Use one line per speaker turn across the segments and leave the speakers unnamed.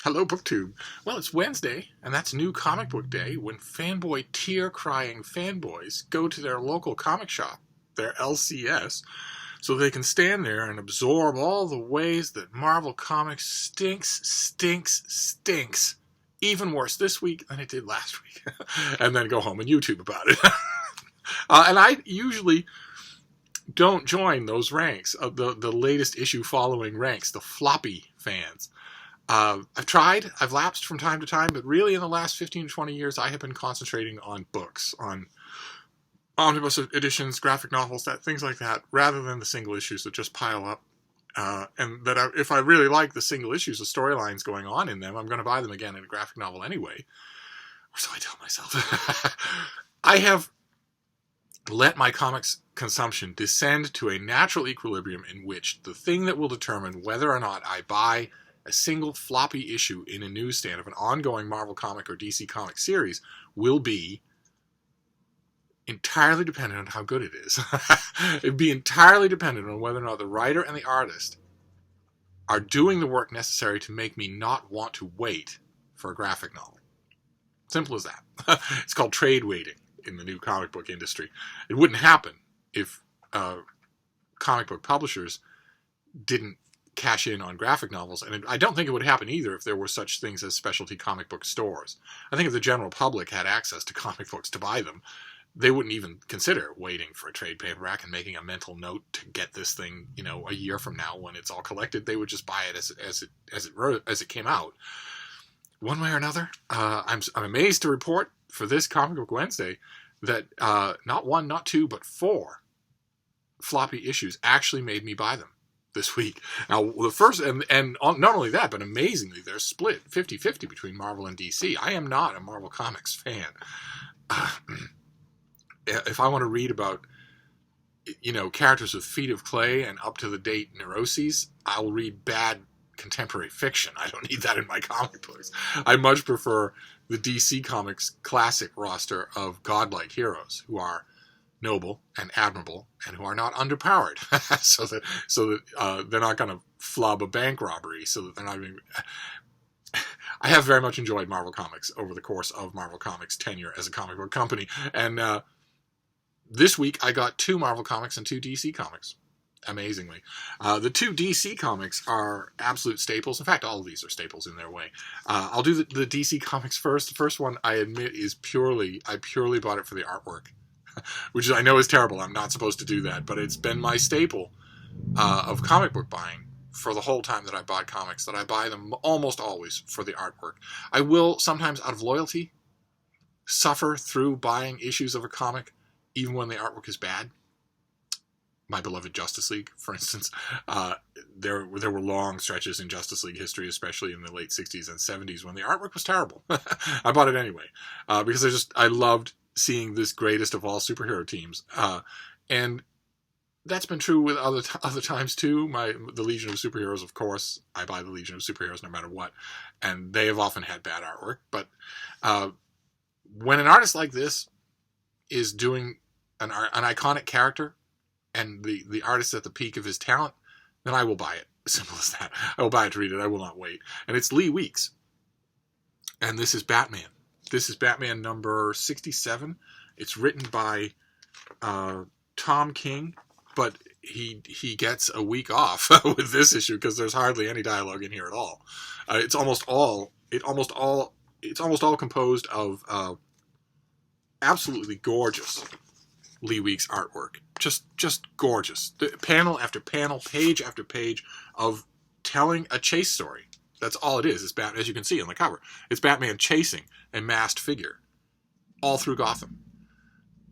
Hello, BookTube. Well, it's Wednesday, and that's New Comic Book Day, when fanboy tear-crying fanboys go to their local comic shop, their LCS, so they can stand there and absorb all the ways that Marvel Comics stinks, even worse this week than it did last week, and then go home and YouTube about it. And I usually don't join those ranks, of the latest issue following ranks, the floppy fans. I've tried, I've lapsed from time to time, but really in the last 15 to 20 years, I have been concentrating on books, on omnibus editions, graphic novels, things like that, rather than the single issues that just pile up. And that if I really like the single issues, the storylines going on in them, I'm going to buy them again in a graphic novel anyway. Or so I tell myself. I have let my comics consumption descend to a natural equilibrium in which the thing that will determine whether or not I buy a single floppy issue in a newsstand of an ongoing Marvel comic or DC comic series will be entirely dependent on how good it is. It'd be entirely dependent on whether or not the writer and the artist are doing the work necessary to make me not want to wait for a graphic novel. Simple as that. It's called trade waiting in the new comic book industry. It wouldn't happen if comic book publishers didn't cash in on graphic novels, and I don't think it would happen either if there were such things as specialty comic book stores. I think if the general public had access to comic books to buy them, they wouldn't even consider waiting for a trade paperback and making a mental note to get this thing, a year from now when it's all collected. They would just buy it as it came out. One way or another, I'm amazed to report for this Comic Book Wednesday that not one, not two, but 4 floppy issues actually made me buy them this week. Now, the first, and not only that, but amazingly, they're split 50-50 between Marvel and DC. I am not a Marvel Comics fan. If I want to read about, characters with feet of clay and up-to-the-date neuroses, I'll read bad contemporary fiction. I don't need that in my comic books. I much prefer the DC Comics classic roster of godlike heroes who are noble and admirable and who are not underpowered, so that they're not going to flub a bank robbery, so that they're not even... I have very much enjoyed Marvel Comics over the course of Marvel Comics' tenure as a comic book company, and this week I got 2 Marvel Comics and 2 DC Comics, amazingly. The 2 DC Comics are absolute staples. In fact, all of these are staples in their way. I'll do the DC Comics first. The first one, I admit, I purely bought it for the artwork, which I know is terrible. I'm not supposed to do that, but it's been my staple of comic book buying for the whole time that I bought comics, that I buy them almost always for the artwork. I will sometimes, out of loyalty, suffer through buying issues of a comic even when the artwork is bad. My beloved Justice League, for instance. There were long stretches in Justice League history, especially in the late 60s and 70s, when the artwork was terrible. I bought it anyway, because I loved seeing this greatest of all superhero teams. And that's been true with other times too. The Legion of Superheroes, of course, I buy the Legion of Superheroes no matter what, and they have often had bad artwork. But when an artist like this is doing an iconic character, and the artist at the peak of his talent, then I will buy it. Simple as that. I will buy it to read it. I will not wait. And it's Lee Weeks. And this is Batman. This is Batman number 67. It's written by Tom King, but he gets a week off with this issue because there's hardly any dialogue in here at all. It's almost all composed of absolutely gorgeous Lee Weeks artwork. Just gorgeous. Panel after panel, page after page of telling a chase story. That's all it is. It's as you can see on the cover. It's Batman chasing a masked figure all through Gotham.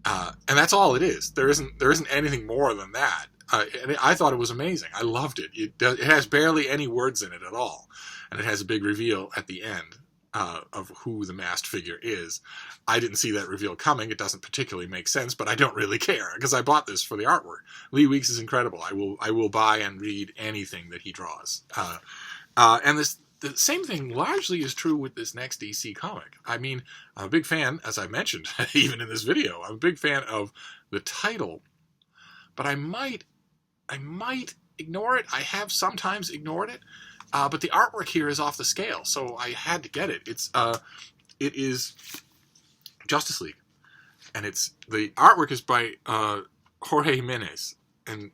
And that's all it is. There isn't anything more than that. And I thought it was amazing. I loved it. It has barely any words in it at all. And it has a big reveal at the end of who the masked figure is. I didn't see that reveal coming. It doesn't particularly make sense, but I don't really care because I bought this for the artwork. Lee Weeks is incredible. I will buy and read anything that he draws. And the same thing largely is true with this next DC comic. I mean, I'm a big fan, as I mentioned, even in this video, I'm a big fan of the title, but I might ignore it. I have sometimes ignored it. But the artwork here is off the scale, so I had to get it. It is Justice League, and the artwork is by Jorge Jimenez, and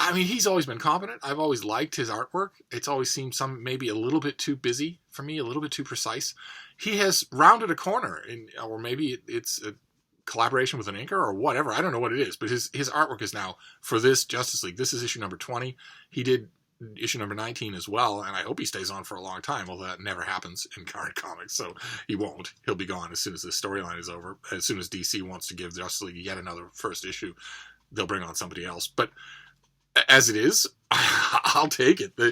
I mean, he's always been competent. I've always liked his artwork. It's always seemed maybe a little bit too busy for me, a little bit too precise. He has rounded a corner, or maybe it's a collaboration with an inker or whatever. I don't know what it is, but his artwork is now for this Justice League. This is issue number 20. He did issue number 19 as well, and I hope he stays on for a long time, although that never happens in current comics, so he won't. He'll be gone as soon as this storyline is over. As soon as DC wants to give Justice League yet another first issue, they'll bring on somebody else. But as it is, I'll take it. The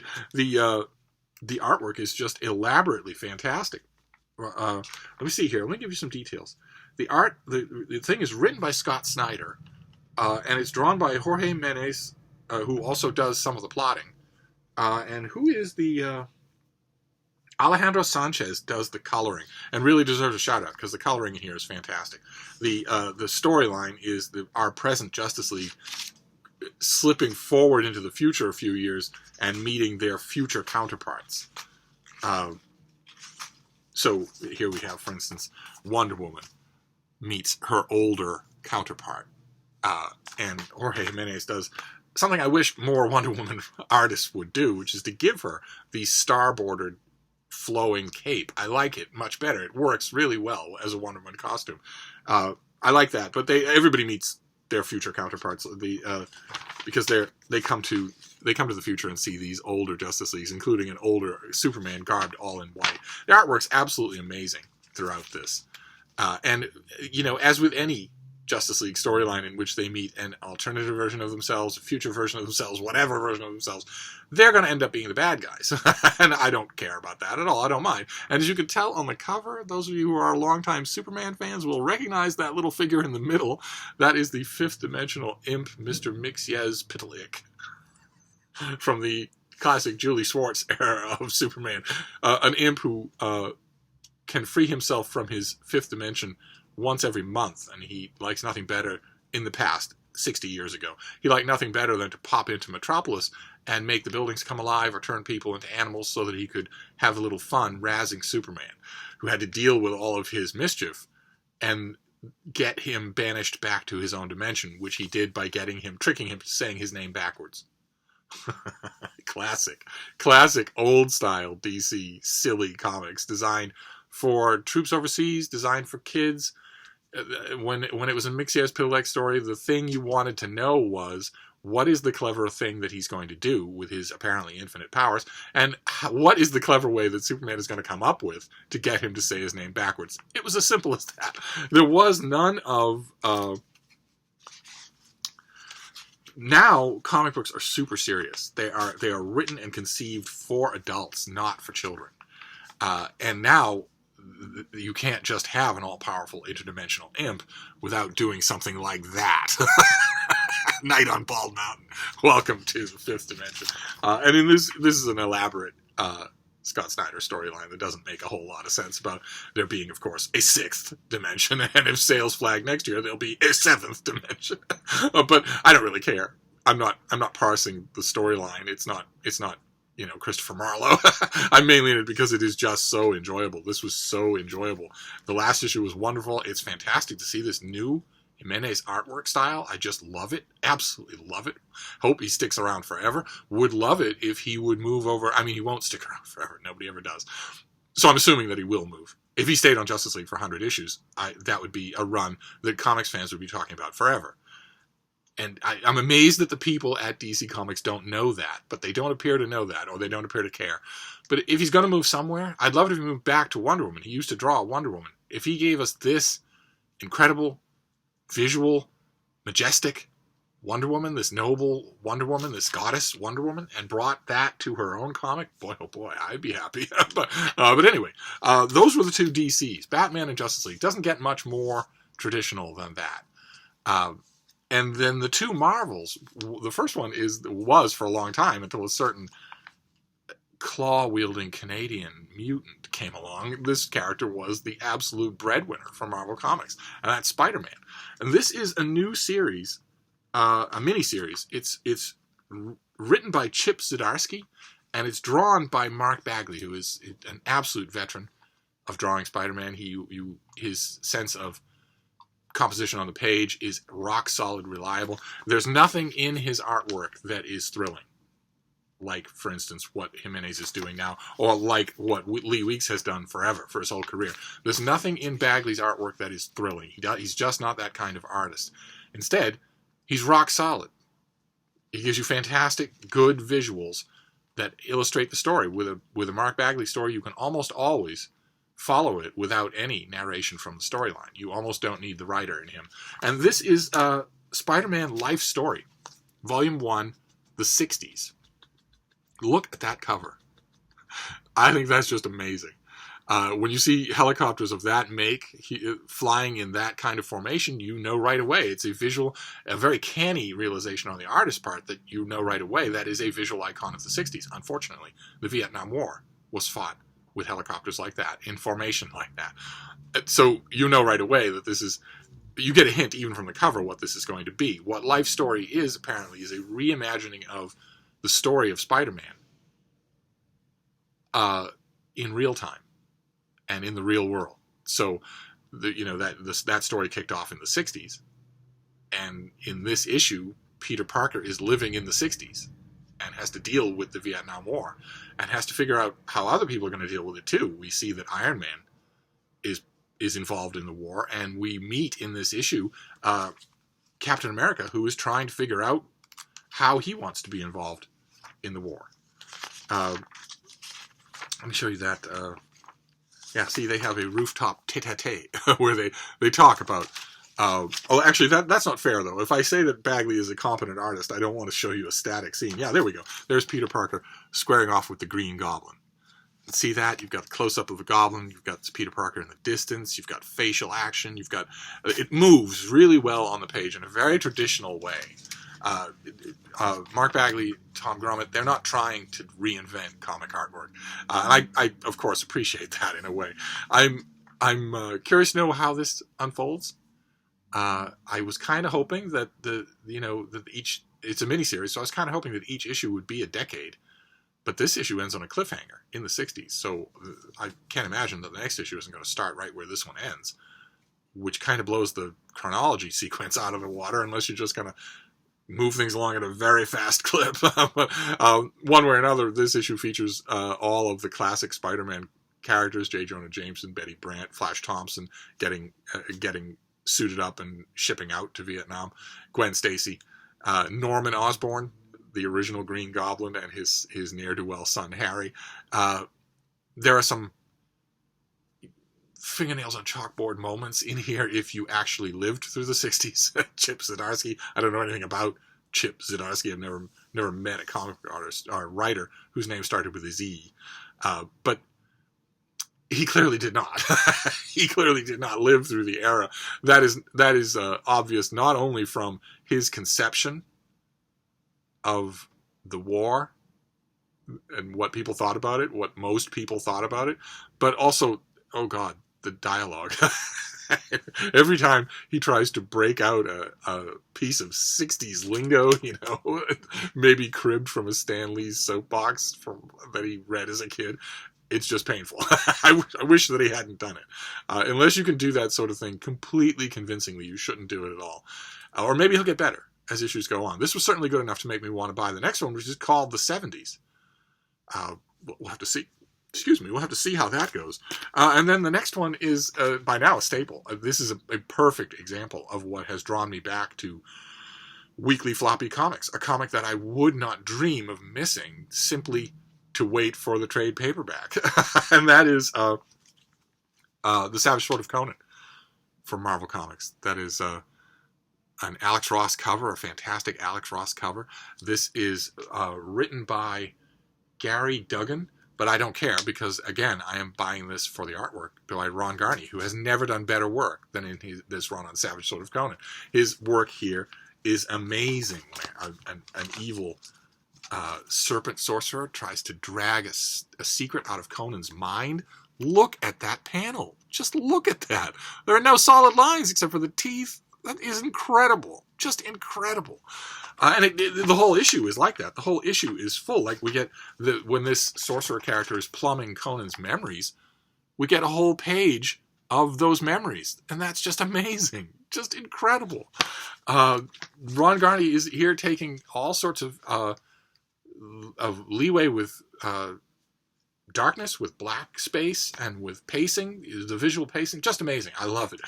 artwork is just elaborately fantastic. Let me see here. Let me give you some details. The thing is written by Scott Snyder, and it's drawn by Jorge Jimenez, who also does some of the plotting. And who is Alejandro Sanchez does the coloring, and really deserves a shout out because the coloring in here is fantastic. The storyline is our present Justice League slipping forward into the future a few years and meeting their future counterparts. So here we have, for instance, Wonder Woman meets her older counterpart. And Jorge Jimenez does something I wish more Wonder Woman artists would do, which is to give her the star-bordered flowing cape. I like it much better. It works really well as a Wonder Woman costume. I like that, but everybody meets their future counterparts because they come to the future and see these older Justice Leagues, including an older Superman garbed all in white. The artwork's absolutely amazing throughout this, and as with any Justice League storyline in which they meet an alternative version of themselves, a future version of themselves, whatever version of themselves, they're going to end up being the bad guys. And I don't care about that at all. I don't mind. And as you can tell on the cover, those of you who are longtime Superman fans will recognize that little figure in the middle. That is the fifth dimensional imp, Mr. Mxyzptlk, from the classic Julie Schwartz era of Superman. An imp who can free himself from his fifth dimension once every month, and he likes nothing better in the past, 60 years ago. He liked nothing better than to pop into Metropolis and make the buildings come alive or turn people into animals so that he could have a little fun razzing Superman, who had to deal with all of his mischief and get him banished back to his own dimension, which he did by tricking him into saying his name backwards. Classic old style DC silly comics designed for troops overseas, designed for kids. When it was a Mxyzptlk story, the thing you wanted to know was, what is the clever thing that he's going to do with his apparently infinite powers, and what is the clever way that Superman is going to come up with to get him to say his name backwards? It was as simple as that. There was none of... Now, comic books are super serious. They are written and conceived for adults, not for children. And now, you can't just have an all-powerful interdimensional imp without doing something like that. Night on Bald Mountain. Welcome to the fifth dimension. And this is an elaborate Scott Snyder storyline that doesn't make a whole lot of sense about there being, of course, a sixth dimension. And if sales flag next year, there'll be a seventh dimension. But I don't really care. I'm not parsing the storyline. It's not Christopher Marlowe. I'm mainly in it because it is just so enjoyable. This was so enjoyable. The last issue was wonderful. It's fantastic to see this new Jimenez artwork style. I just love it. Absolutely love it. Hope he sticks around forever. Would love it if he would move over. I mean, he won't stick around forever. Nobody ever does. So I'm assuming that he will move. If he stayed on Justice League for 100 issues, that would be a run that comics fans would be talking about forever. And I'm amazed that the people at DC Comics don't know that, but they don't appear to know that, or they don't appear to care. But if he's going to move somewhere, I'd love it if he moved back to Wonder Woman. He used to draw Wonder Woman. If he gave us this incredible, visual, majestic Wonder Woman, this noble Wonder Woman, this goddess Wonder Woman, and brought that to her own comic, boy, oh boy, I'd be happy. But anyway, those were the two DCs, Batman and Justice League. Doesn't get much more traditional than that. And then the two Marvels, the first one was for a long time until a certain claw-wielding Canadian mutant came along. This character was the absolute breadwinner for Marvel Comics, and that's Spider-Man. And this is a new series, a mini-series. It's written by Chip Zdarsky, and it's drawn by Mark Bagley, who is an absolute veteran of drawing Spider-Man. His sense of composition on the page is rock solid, reliable. There's nothing in his artwork that is thrilling, like, for instance, what Jimenez is doing now, or like what Lee Weeks has done forever for his whole career. There's nothing in Bagley's artwork that is thrilling. He's just not that kind of artist. Instead, he's rock solid. He gives you fantastic, good visuals that illustrate the story. With a Mark Bagley story, you can almost always follow it without any narration from the storyline. You almost don't need the writer in him. And this is Spider-Man Life Story, Volume 1, the 60s. Look at that cover. I think that's just amazing. When you see helicopters of that make flying in that kind of formation, you know right away. It's a very canny realization on the artist's part that you know right away that is a visual icon of the 60s. Unfortunately, the Vietnam War was fought with helicopters like that, in formation like that. So you know right away that this is, you get a hint even from the cover what this is going to be. What Life Story is, apparently, is a reimagining of the story of Spider-Man in real time and in the real world. So, that story kicked off in the 60s. And in this issue, Peter Parker is living in the 60s and has to deal with the Vietnam War and has to figure out how other people are going to deal with it too. We see that Iron Man is involved in the war, and we meet in this issue Captain America, who is trying to figure out how he wants to be involved in the war. Let me show you that. See, they have a rooftop tete-a-tete where they talk about... actually, that's not fair, though. If I say that Bagley is a competent artist, I don't want to show you a static scene. Yeah, there we go. There's Peter Parker squaring off with the Green Goblin. See that? You've got the close-up of the Goblin. You've got Peter Parker in the distance. You've got facial action. You've got... It moves really well on the page in a very traditional way. Mark Bagley, Tom Grummett, they're not trying to reinvent comic artwork. And I, of course, appreciate that in a way. I'm curious to know how this unfolds. I was kind of hoping that it's a miniseries, so I was kind of hoping that each issue would be a decade. But this issue ends on a cliffhanger in the 60s, so I can't imagine that the next issue isn't going to start right where this one ends, which kind of blows the chronology sequence out of the water, unless you're just going to move things along at a very fast clip. One way or another, this issue features all of the classic Spider-Man characters: J. Jonah Jameson, Betty Brant, Flash Thompson getting suited up and shipping out to Vietnam, Gwen Stacy, Norman Osborn, the original Green Goblin, and his ne'er-do-well son Harry. There are some fingernails on chalkboard moments in here if you actually lived through the 60s. Chip Zdarsky. I don't know anything about Chip Zdarsky. I've never met a comic artist or writer whose name started with a Z. But he clearly did not. He clearly did not live through the era. That is obvious not only from his conception of the war and what people thought about it, what most people thought about it, but also, oh God, the dialogue. Every time he tries to break out a piece of 60s lingo, maybe cribbed from a Stan Lee's soapbox that he read as a kid, it's just painful. I wish that he hadn't done it. Unless you can do that sort of thing completely convincingly, you shouldn't do it at all. Or maybe he'll get better as issues go on. This was certainly good enough to make me want to buy the next one, which is called The 70s. We'll have to see. We'll have to see how that goes. And then the next one is, by now, a staple. This is a perfect example of what has drawn me back to Weekly Floppy Comics, a comic that I would not dream of missing simply to wait for the trade paperback. And that is The Savage Sword of Conan from Marvel Comics. That is an Alex Ross cover, a fantastic Alex Ross cover. This is written by Gary Duggan, but I don't care because, again, I am buying this for the artwork by Ron Garney, who has never done better work than in this run on Savage Sword of Conan. His work here is amazing. An evil serpent sorcerer tries to drag a secret out of Conan's mind. Look at that panel. Just look at that. There are no solid lines except for the teeth That is incredible. Just incredible. The whole issue is like that. The whole issue is full. Like we get when this sorcerer character is plumbing Conan's memories, we get a whole page of those memories, and that's just amazing, just incredible. Ron Garney is here taking all sorts of leeway with darkness, with black space, and with pacing, the visual pacing, just amazing. I love it.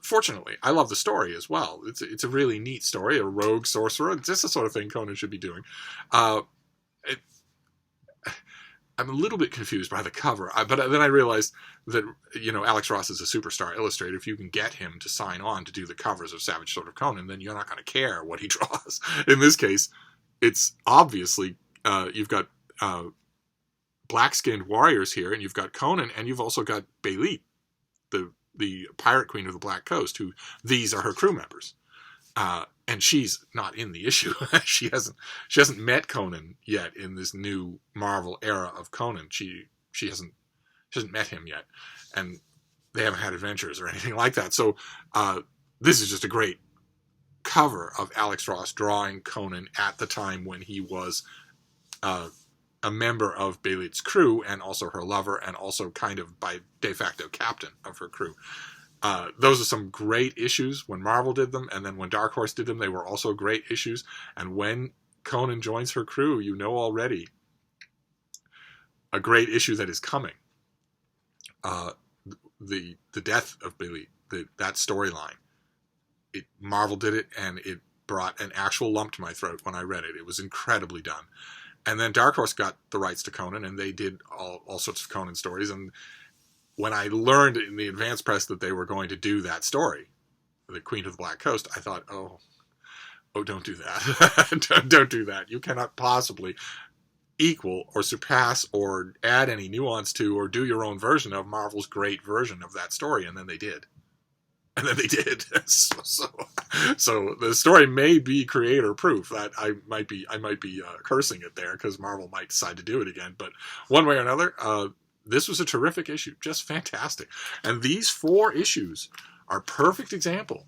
Fortunately, I love the story as well. It's a really neat story, a rogue sorcerer. It's just the sort of thing Conan should be doing. I'm a little bit confused by the cover, but then I realized that, Alex Ross is a superstar illustrator. If you can get him to sign on to do the covers of Savage Sword of Conan, then you're not going to care what he draws. In this case, it's obviously, you've got black-skinned warriors here, and you've got Conan, and you've also got Belit, the pirate queen of the Black Coast, who these are her crew members. And she's not in the issue. she hasn't met Conan yet in this new Marvel era of Conan. She hasn't met him yet, and they haven't had adventures or anything like that. So this is just a great cover of Alex Ross drawing Conan at the time when he was a member of Belit's crew, and also her lover, and also kind of by de facto captain of her crew. Those are some great issues when Marvel did them, and then when Dark Horse did them, they were also great issues. And when Conan joins her crew, you know already a great issue that is coming. The death of Belit, that storyline. Marvel did it, and it brought an actual lump to my throat when I read it. It was incredibly done. And then Dark Horse got the rights to Conan, and they did all sorts of Conan stories. And when I learned in the advance press that they were going to do that story, the Queen of the Black Coast, I thought, oh, don't do that. Don't do that. You cannot possibly equal or surpass or add any nuance to or do your own version of Marvel's great version of that story. And then they did. And then they did. So the story may be creator proof. That I might be cursing it there, because Marvel might decide to do it again. But one way or another, this was a terrific issue, just fantastic. And these 4 issues are a perfect example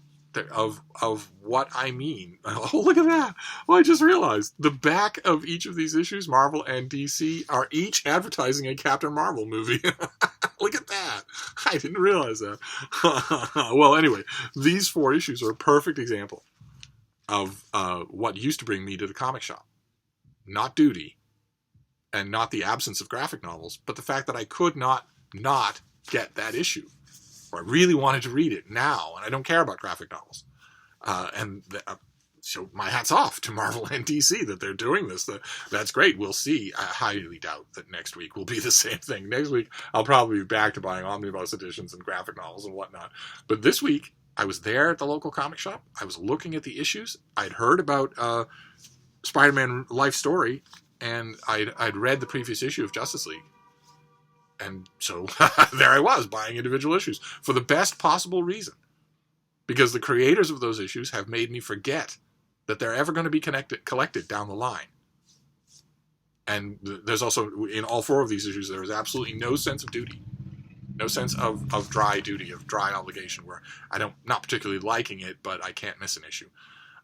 of what I mean. Oh, look at that. Well, I just realized the back of each of these issues, Marvel and DC, are each advertising a Captain Marvel movie. Look at that. I didn't realize that. Well, anyway, these 4 issues are a perfect example of what used to bring me to the comic shop. Not duty, and not the absence of graphic novels, but the fact that I could not get that issue. Or I really wanted to read it now, and I don't care about graphic novels. So my hat's off to Marvel and DC that they're doing this. That's great. We'll see. I highly doubt that next week will be the same thing. Next week, I'll probably be back to buying omnibus editions and graphic novels and whatnot. But this week, I was there at the local comic shop. I was looking at the issues. I'd heard about Spider-Man Life Story, and I'd read the previous issue of Justice League. And so there I was, buying individual issues for the best possible reason. Because the creators of those issues have made me forget that they're ever going to be collected down the line. And there's also, in all 4 of these issues, there is absolutely no sense of duty. No sense of dry duty, of dry obligation, where not particularly liking it, but I can't miss an issue.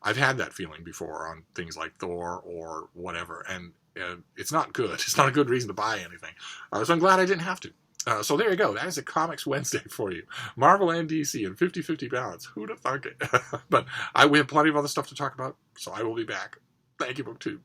I've had that feeling before on things like Thor or whatever, and it's not good. It's not a good reason to buy anything. So I'm glad I didn't have to. So there you go. That is a Comics Wednesday for you. Marvel and DC in 50-50 balance. Who'd have thunk it? But we have plenty of other stuff to talk about, so I will be back. Thank you, BookTube.